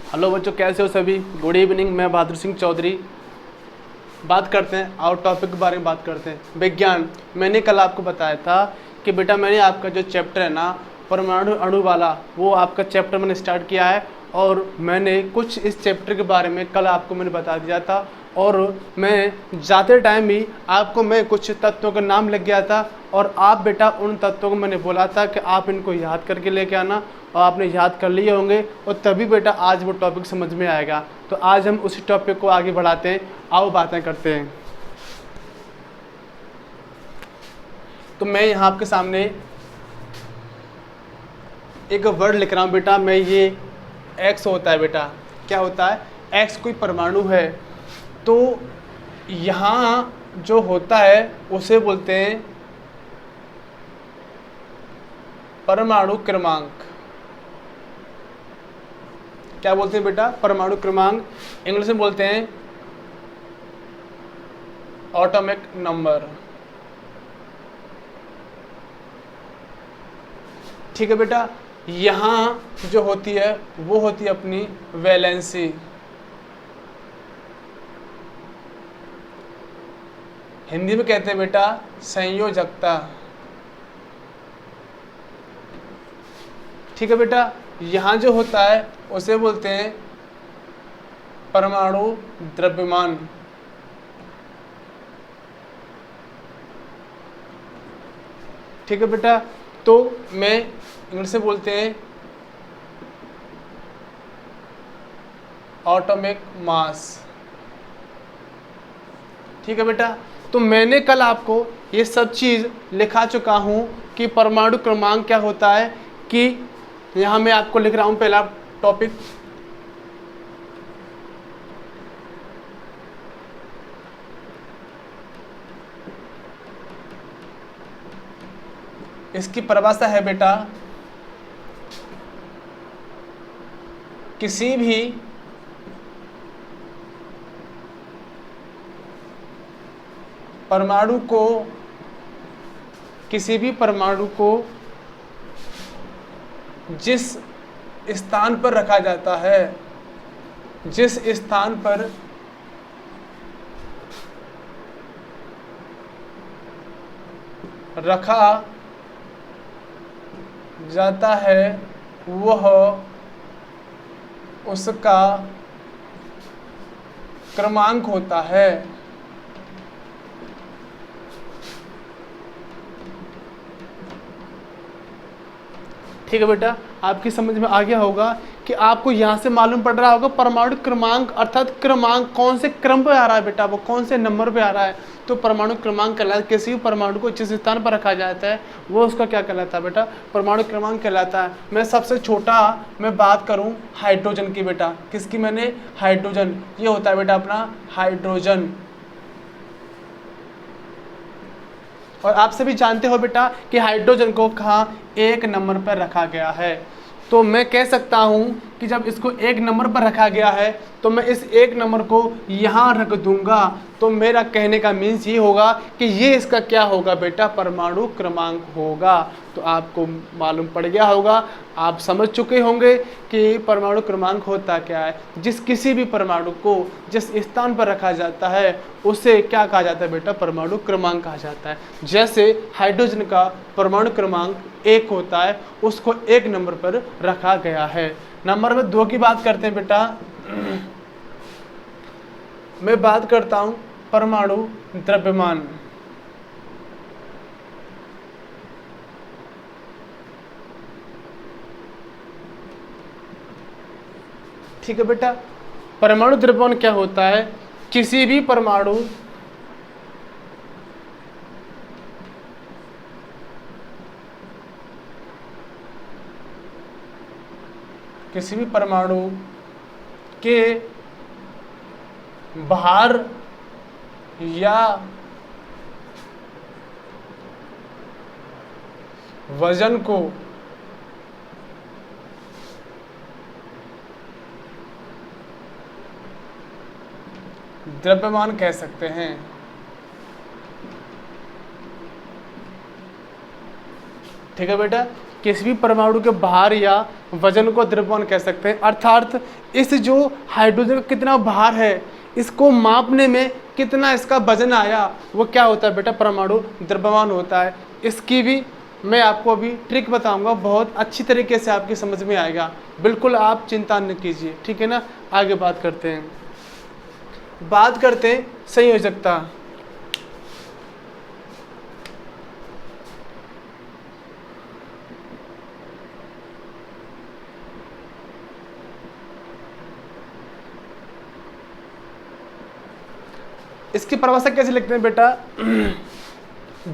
Hello बच्चों, कैसे हो सभी। Good evening. मैं बहादुर सिंह चौधरी। बात करते हैं और टॉपिक के बारे में बात करते हैं, विज्ञान। मैंने कल आपको बताया था कि बेटा मैंने आपका जो चैप्टर है ना परमाणु अणु वाला, वो आपका चैप्टर मैंने स्टार्ट किया है और मैंने कुछ इस चैप्टर के बारे में कल आपको मैंने बता दिया था। और मैं जाते टाइम ही आपको मैं कुछ तत्वों का नाम लिख गया था और आप बेटा उन तत्वों को मैंने बोला था कि आप इनको याद करके लेके आना, और आपने याद कर लिए होंगे और तभी बेटा आज वो टॉपिक समझ में आएगा। तो आज हम उसी टॉपिक को आगे बढ़ाते हैं, आओ बातें करते हैं। तो मैं यहाँ आपके सामने एक वर्ड लिख रहा हूँ बेटा। मैं ये एक्स होता है बेटा, क्या होता है, एक्स कोई परमाणु है। तो यहाँ जो होता है उसे बोलते हैं परमाणु क्रमांक। क्या बोलते हैं बेटा, परमाणु क्रमांक। इंग्लिश में बोलते हैं एटॉमिक नंबर। ठीक है बेटा। यहाँ जो होती है वो होती है अपनी वैलेंसी। हिंदी में कहते हैं बेटा संयोजकता। ठीक है बेटा। यहाँ जो होता है उसे बोलते हैं परमाणु द्रव्यमान। ठीक है बेटा। तो मैं इंग्लिश में बोलते हैं एटॉमिक मास। ठीक है बेटा। तो मैंने कल आपको ये सब चीज़ लिखा चुका हूँ कि परमाणु क्रमांक क्या होता है। कि यहाँ मैं आपको लिख रहा हूँ पहला टॉपिक, इसकी परिभाषा है बेटा किसी भी परमाणु को जिस स्थान पर रखा जाता है, जिस स्थान पर रखा जाता है वह उसका क्रमांक होता है। ठीक है बेटा। आपकी समझ में आ गया होगा कि आपको यहाँ से मालूम पड़ रहा होगा परमाणु क्रमांक अर्थात क्रमांक कौन से क्रम पे आ रहा है बेटा, वो कौन से नंबर पे आ रहा है। तो परमाणु क्रमांक कहलाता है, किसी भी परमाणु को जिस स्थान पर रखा जाता है वो उसका क्या कहलाता है बेटा, परमाणु क्रमांक कहलाता है। मैं सबसे छोटा मैं बात करूँ हाइड्रोजन की बेटा, किसकी, मैंने हाइड्रोजन। ये होता है बेटा अपना हाइड्रोजन। और आप सभी जानते हो बेटा कि हाइड्रोजन को कहाँ एक नंबर पर रखा गया है। तो मैं कह सकता हूँ कि जब इसको एक नंबर पर रखा गया है तो मैं इस एक नंबर को यहाँ रख दूंगा। तो मेरा कहने का मीन्स ये होगा कि ये इसका क्या होगा बेटा, परमाणु क्रमांक होगा। तो आपको मालूम पड़ गया होगा, आप समझ चुके होंगे कि परमाणु क्रमांक होता क्या है। किसी भी परमाणु को जिस स्थान पर रखा जाता है उसे क्या कहा जाता है बेटा, परमाणु क्रमांक कहा जाता है। जैसे हाइड्रोजन का परमाणु क्रमांक 1 होता है, उसको 1 नंबर पर रखा गया है। नंबर में 2 की बात करते हैं बेटा। मैं बात करता हूं परमाणु द्रव्यमान। ठीक है बेटा। परमाणु द्रव्यमान क्या होता है, किसी भी परमाणु के भार या वजन को द्रव्यमान कह सकते हैं। ठीक है बेटा। किसी भी परमाणु के भार या वजन को द्रव्यमान कह सकते हैं। अर्थात इस जो हाइड्रोजन का कितना भार है, इसको मापने में कितना इसका वजन आया, वो क्या होता है बेटा, परमाणु द्रव्यमान होता है। इसकी भी मैं आपको अभी ट्रिक बताऊंगा, बहुत अच्छी तरीके से आपकी समझ में आएगा, बिल्कुल आप चिंता न कीजिए, ठीक है ना। आगे बात करते हैं संयोजकता। इसकी परिभाषा कैसे लिखते हैं बेटा,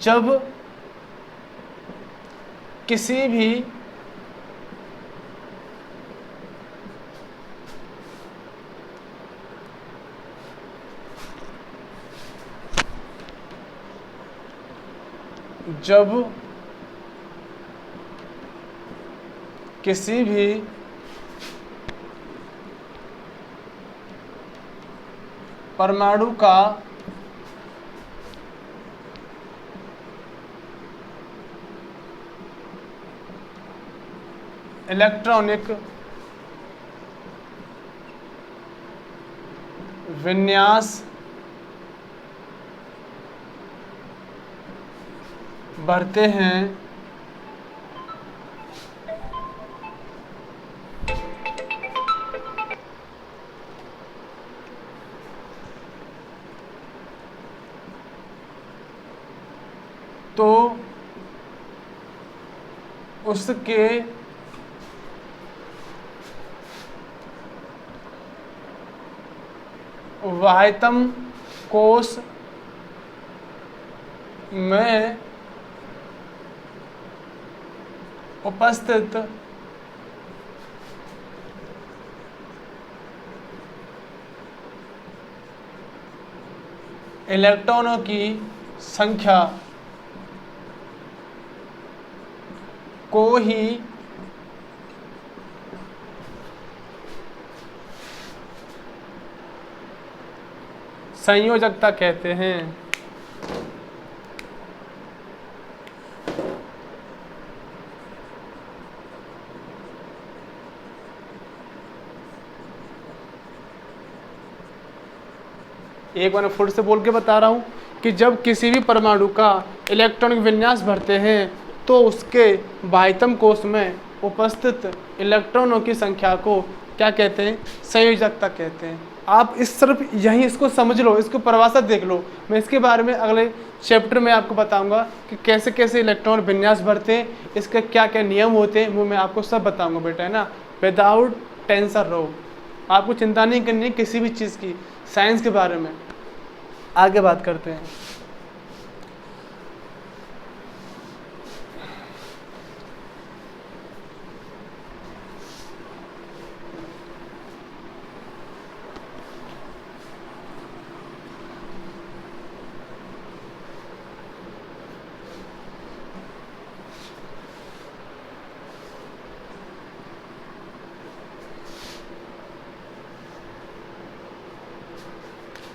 जब किसी भी परमाणु का इलेक्ट्रॉनिक विन्यास बढ़ते हैं तो उसके वाह्यतम कोश में उपस्थित इलेक्ट्रॉनों की संख्या को ही संयोजकता कहते हैं। एक बार फिर से बोल के बता रहा हूं कि जब किसी भी परमाणु का इलेक्ट्रॉनिक विन्यास बढ़ते हैं तो उसके बाह्यतम कोश में उपस्थित इलेक्ट्रॉनों की संख्या को क्या कहते हैं, संयोजकता कहते हैं। आप इस तरफ यहीं इसको समझ लो, इसको परिभाषा देख लो। मैं इसके बारे में अगले चैप्टर में आपको बताऊंगा कि कैसे कैसे इलेक्ट्रॉन विन्यास बढ़ते हैं, इसके क्या क्या नियम होते हैं, वो मैं आपको सब बताऊंगा बेटा, है ना, विदाउट टेंशन रहो। आपको चिंता नहीं करनी है किसी भी चीज़ की, साइंस के बारे में। आगे बात करते हैं।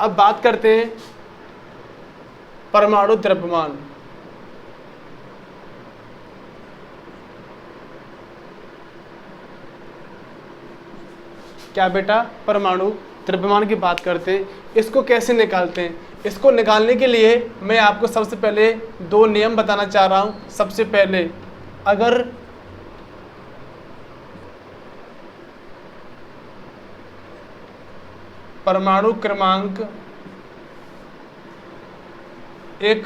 अब बात करते हैं परमाणु द्रव्यमान। क्या बेटा, परमाणु द्रव्यमान की बात करते हैं। इसको कैसे निकालते हैं, इसको निकालने के लिए मैं आपको सबसे पहले दो नियम बताना चाह रहा हूं। सबसे पहले, अगर परमाणु क्रमांक एक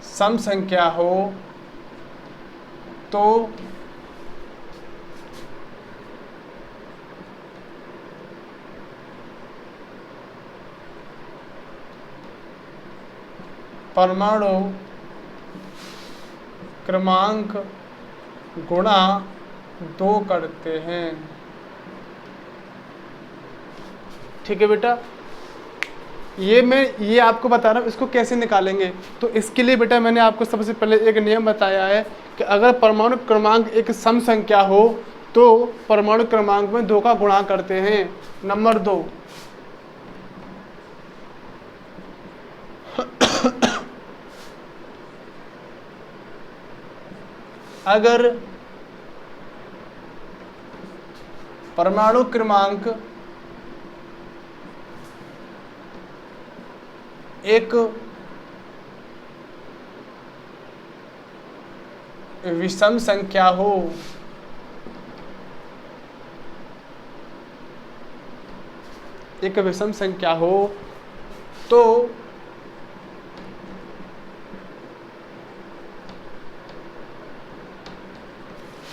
सम संख्या हो तो परमाणु क्रमांक गुणा 2 करते हैं। ठीक है बेटा, ये आपको बता रहा हूँ इसको कैसे निकालेंगे। तो इसके लिए बेटा मैंने आपको सबसे पहले एक नियम बताया है कि अगर परमाणु क्रमांक एक सम संख्या हो तो परमाणु क्रमांक में 2 का गुणा करते हैं। नंबर 2, अगर परमाणु क्रमांक एक विषम संख्या हो, एक विषम संख्या हो, तो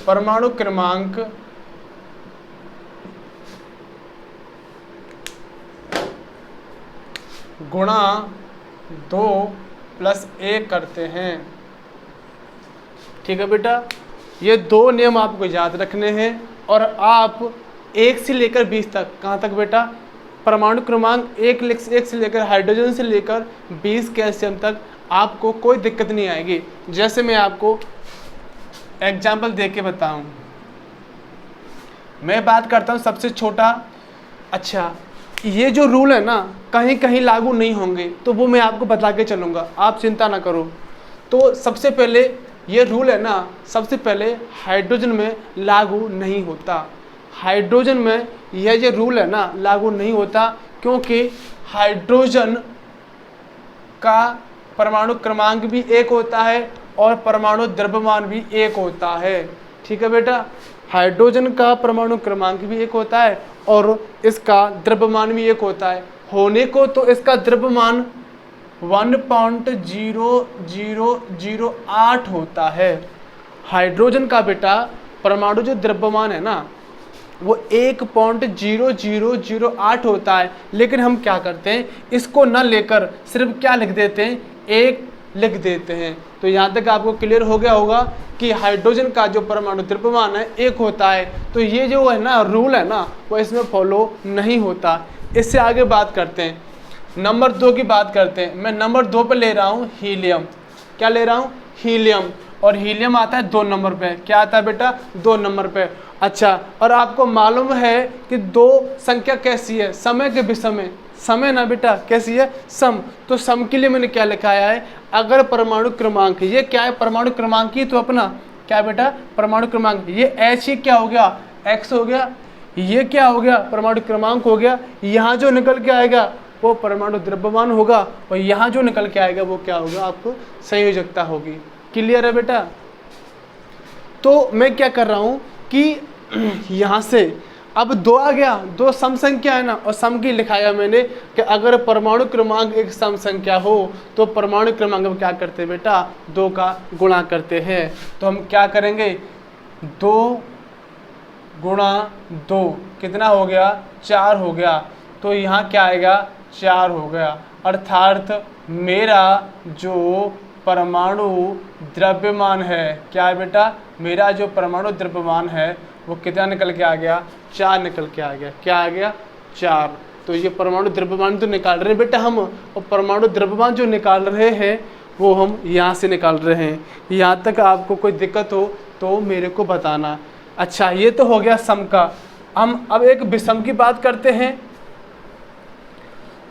परमाणु क्रमांक गुणा 2 + 1 करते हैं। ठीक है बेटा, ये दो नियम आपको याद रखने हैं और आप 1 से लेकर 20 तक, कहाँ तक बेटा, परमाणु क्रमांक 1 से लेकर हाइड्रोजन से लेकर 20 कैल्शियम तक आपको कोई दिक्कत नहीं आएगी। जैसे मैं आपको एग्जाम्पल दे के बताऊँ, मैं बात करता हूँ सबसे छोटा। अच्छा, ये जो रूल है ना कहीं कहीं लागू नहीं होंगे, तो वो मैं आपको बता के चलूँगा, आप चिंता ना करो। तो सबसे पहले ये रूल है ना, सबसे पहले हाइड्रोजन में लागू नहीं होता। हाइड्रोजन में यह जो रूल है ना लागू नहीं होता, क्योंकि हाइड्रोजन का परमाणु क्रमांक भी 1 होता है और परमाणु द्रव्यमान भी 1 होता है। ठीक है बेटा, हाइड्रोजन का परमाणु क्रमांक भी 1 होता है और इसका द्रव्यमान भी 1 होता है। होने को तो इसका द्रव्यमान 1.0008 होता है। हाइड्रोजन का बेटा परमाणु जो द्रव्यमान है ना वो 1.0008 होता है, लेकिन हम क्या करते हैं, इसको न लेकर सिर्फ क्या लिख देते हैं, 1 लिख देते हैं। तो यहाँ तक आपको क्लियर हो गया होगा कि हाइड्रोजन का जो परमाणु द्रव्यमान है 1 होता है। तो ये जो है ना रूल है ना वो इसमें फॉलो नहीं होता। इससे आगे बात करते हैं, नंबर 2 की बात करते हैं। मैं नंबर 2 पे ले रहा हूँ हीलियम। क्या ले रहा हूँ, हीलियम। और हीलियम आता है 2 नंबर पे। क्या आता है बेटा, 2 नंबर पे। अच्छा, और आपको मालूम है कि 2 संख्या कैसी है, समय के विषम, समय ना बेटा कैसी है, सम। तो सम के लिए मैंने क्या लिखाया है, अगर परमाणु क्रमांक, ये क्या है, परमाणु क्रमांक ही तो अपना क्या बेटा, परमाणु क्रमांक। ये एच ही क्या हो गया, एक्स हो गया। ये क्या हो गया, परमाणु क्रमांक हो गया। यहाँ जो निकल के आएगा वो परमाणु द्रव्यमान होगा और यहाँ जो निकल के आएगा वो क्या होगा, आपको संयोजकता होगी। क्लियर है बेटा। तो मैं क्या कर रहा हूँ कि यहाँ से अब 2 आ गया, 2 सम संख्या है ना, और सम की लिखाया मैंने कि अगर परमाणु क्रमांक एक सम संख्या हो तो परमाणु क्रमांक हम क्या करते हैं बेटा, 2 का गुणा करते हैं। तो हम क्या करेंगे, 2 गुणा 2 कितना हो गया, 4 हो गया। तो यहाँ क्या आएगा, 4 हो गया। अर्थात मेरा जो परमाणु द्रव्यमान है, क्या है बेटा, मेरा जो परमाणु द्रव्यमान है वो कितना निकल के आ गया, 4 निकल के आ गया। क्या आ गया, 4। तो ये परमाणु द्रव्यमान तो निकाल रहे हैं बेटा हम, और परमाणु द्रव्यमान जो निकाल रहे हैं वो हम यहाँ से निकाल रहे हैं। यहाँ तक आपको कोई दिक्कत हो तो मेरे को बताना। अच्छा, ये तो हो गया सम का। हम अब एक विषम की बात करते हैं,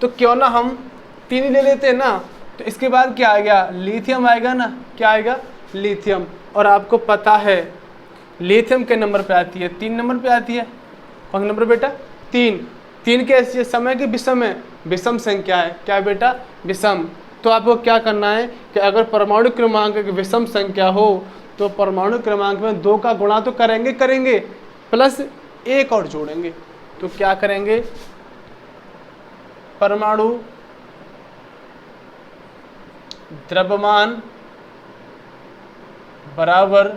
तो क्यों ना हम 3 ले लेते हैं ना। तो इसके बाद क्या आएगा, लिथियम आएगा ना। क्या आएगा, लिथियम। और आपको पता है लिथियम के नंबर पे आती है, 3 नंबर पे आती है। कौन नंबर बेटा, 3। 3 कैसी है, समय की विषम है, विषम संख्या है। क्या है बेटा, विषम। तो आपको क्या करना है कि अगर परमाणु क्रमांक एक विषम संख्या हो तो परमाणु क्रमांक में 2 का गुणा तो करेंगे प्लस 1 और जोड़ेंगे। तो क्या करेंगे, परमाणु द्रव्यमान बराबर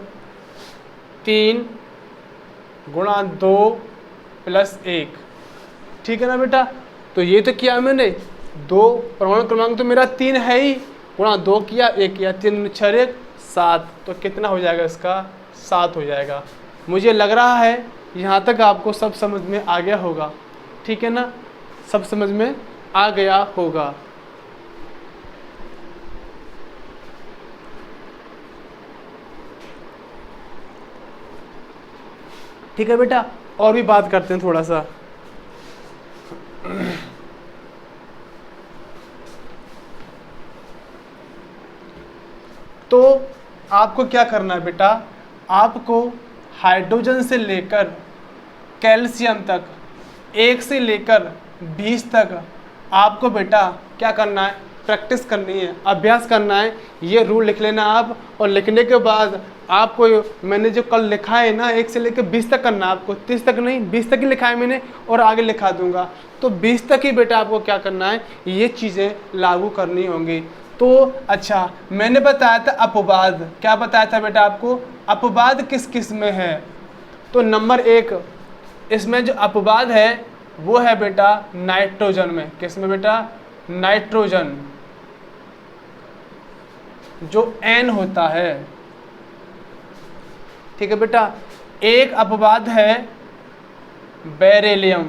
3 गुणा 2 प्लस 1। ठीक है ना बेटा। तो ये तो किया मैंने, 2 परमाणु क्रमांक तो मेरा 3 है ही, गुणा 2 किया, 1 किया, 3 6 1 7। तो कितना हो जाएगा इसका, 7 हो जाएगा। मुझे लग रहा है यहाँ तक आपको सब समझ में आ गया होगा। ठीक है ना, सब समझ में आ गया होगा। ठीक है बेटा, और भी बात करते हैं थोड़ा सा। तो आपको क्या करना है बेटा, आपको हाइड्रोजन से लेकर कैल्शियम तक 1 से लेकर 20 तक आपको बेटा क्या करना है, प्रैक्टिस करनी है, अभ्यास करना है। ये रूल लिख लेना आप, और लिखने के बाद आपको मैंने जो कल लिखा है ना 1 से लेकर 20 तक करना है आपको, 30 तक नहीं, 20 तक ही लिखा है मैंने और आगे लिखा दूंगा। तो 20 तक ही बेटा आपको क्या करना है, ये चीज़ें लागू करनी होंगी। तो अच्छा, मैंने बताया था अपवाद, क्या बताया था बेटा आपको, अपवाद किस किस में है। तो नंबर 1 इसमें जो अपवाद है वो है बेटा नाइट्रोजन में। किस में बेटा, नाइट्रोजन, जो N होता है। ठीक है बेटा। एक अपवाद है बेरिलियम,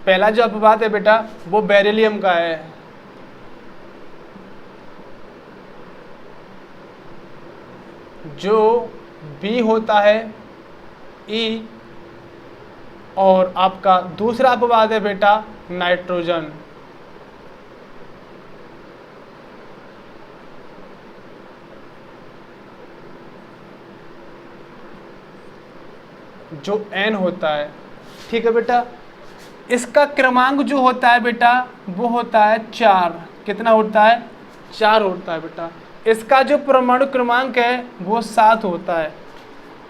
पहला जो अपवाद है बेटा वो बेरिलियम का है। जो B होता है E, और आपका दूसरा अपवाद है बेटा नाइट्रोजन। जो N होता है। ठीक है बेटा। इसका क्रमांक जो होता है बेटा वो होता है 4। कितना होता है, 4 होता है बेटा। इसका जो परमाणु क्रमांक है वो 7 होता है।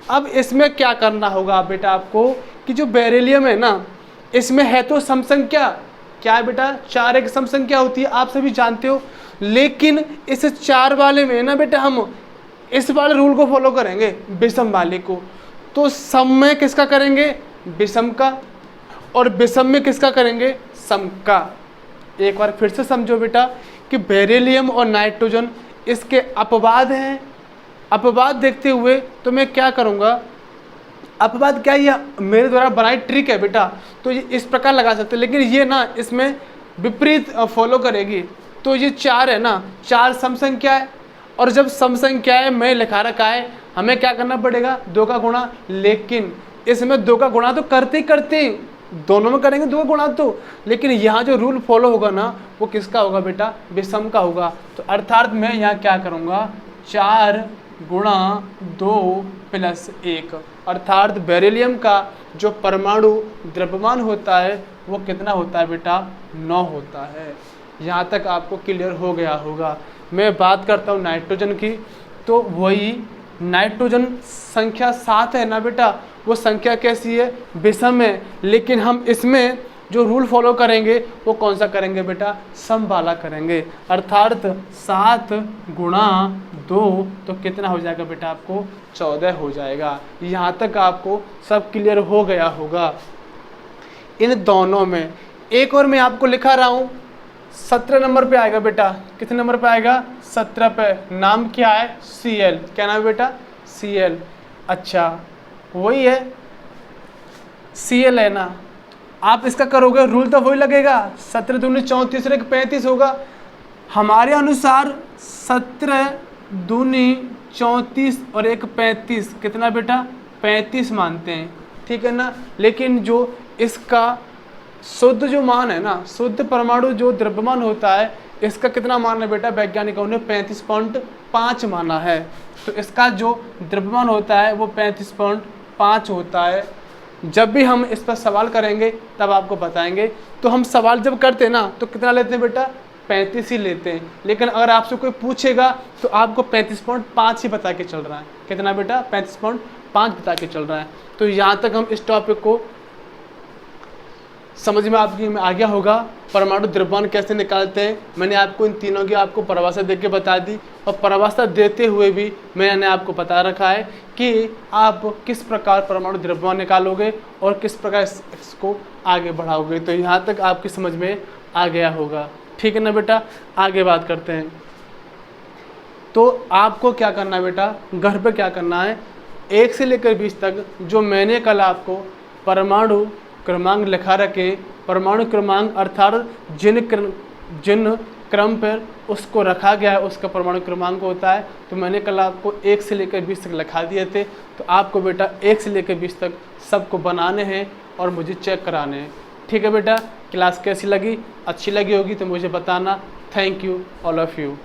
अब इसमें क्या करना होगा बेटा आपको, कि जो बेरिलियम है ना, इसमें है तो सम संख्या, क्या है बेटा, 4 एक सम संख्या होती है, आप सभी जानते हो। लेकिन इस 4 वाले में ना बेटा हम इस वाले रूल को फॉलो करेंगे, विषम वाले को। तो सम में किसका करेंगे, विषम का, और विषम में किसका करेंगे, सम का। एक बार फिर से समझो बेटा कि बेरिलियम और नाइट्रोजन इसके अपवाद हैं। अपवाद देखते हुए तो मैं क्या करूँगा, अपवाद क्या, ये मेरे द्वारा बनाई ट्रिक है बेटा, तो ये इस प्रकार लगा सकते हैं, लेकिन ये ना इसमें विपरीत फॉलो करेगी। तो ये 4 है ना, 4 सम संख्या है, और जब सम संख्या है मैं लिखा रखा है, हमें क्या करना पड़ेगा, 2 का गुणा। लेकिन इसमें 2 का गुणा तो करते ही करते, दोनों में करेंगे 2 का गुणा तो, लेकिन यहाँ जो रूल फॉलो होगा ना वो किसका होगा बेटा, विषम का होगा। तो अर्थात मैं यहाँ क्या करूँगा, 4 गुणा 2 प्लस 1, अर्थात बेरिलियम का जो परमाणु द्रव्यमान होता है वो कितना होता है बेटा, 9 होता है। यहाँ तक आपको क्लियर हो गया होगा। मैं बात करता हूँ नाइट्रोजन की, तो वही नाइट्रोजन संख्या 7 है ना बेटा, वो संख्या कैसी है, विषम है। लेकिन हम इसमें जो रूल फॉलो करेंगे वो कौन सा करेंगे बेटा, सम वाला करेंगे। अर्थात 7 गुणा 2 तो कितना हो जाएगा बेटा आपको, 14 हो जाएगा। यहाँ तक आपको सब क्लियर हो गया होगा इन दोनों में। एक और मैं आपको लिखा रहा हूँ, 17 नंबर पे आएगा बेटा। कितने नंबर पे आएगा, 17 पे। नाम क्या है, Cl। क्या नाम है बेटा, Cl। अच्छा वही है, Cl है ना। आप इसका करोगे रूल तो वही लगेगा, 17 दूनी 34 और 1 35 होगा। हमारे अनुसार 17 दूनी 34 और 1 35, कितना बेटा, 35 मानते हैं। ठीक है ना। लेकिन जो इसका शुद्ध जो मान है ना, शुद्ध परमाणु जो द्रव्यमान होता है, इसका कितना मान है बेटा, वैज्ञानिकों ने 35.5 माना है। तो इसका जो द्रव्यमान होता है वो 35.5 होता है। जब भी हम इस पर सवाल करेंगे तब आपको बताएंगे। तो हम सवाल जब करते हैं ना तो कितना लेते हैं बेटा, 35 ही लेते हैं। लेकिन अगर आपसे कोई पूछेगा तो आपको 35.5 ही बता के चल रहा है। कितना बेटा, 35.5 बता के चल रहा है। तो यहाँ तक हम इस टॉपिक को समझ में आपकी में आ गया होगा। परमाणु द्रव्यमान कैसे निकालते हैं, मैंने आपको इन तीनों की आपको परिभाषा दे के बता दी, और परिभाषा देते हुए भी मैंने आपको बता रखा है कि आप किस प्रकार परमाणु द्रव्यमान निकालोगे और किस प्रकार इसको आगे बढ़ाओगे। तो यहाँ तक आपकी समझ में आ गया होगा। ठीक है ना बेटा, आगे बात करते हैं। तो आपको क्या करना है बेटा, घर पर क्या करना है, 1 से लेकर 20 तक जो मैंने कल आपको परमाणु क्रमांक लिखा रखे, परमाणु क्रमांक अर्थात जिन क्रम पर उसको रखा गया है उसका परमाणु क्रमांक होता है। तो मैंने कल आपको 1 से लेकर 20 तक लिखा दिए थे। तो आपको बेटा 1 से लेकर 20 तक सबको बनाने हैं और मुझे चेक कराने हैं। ठीक है बेटा, क्लास कैसी लगी, अच्छी लगी होगी तो मुझे बताना। Thank you all of you.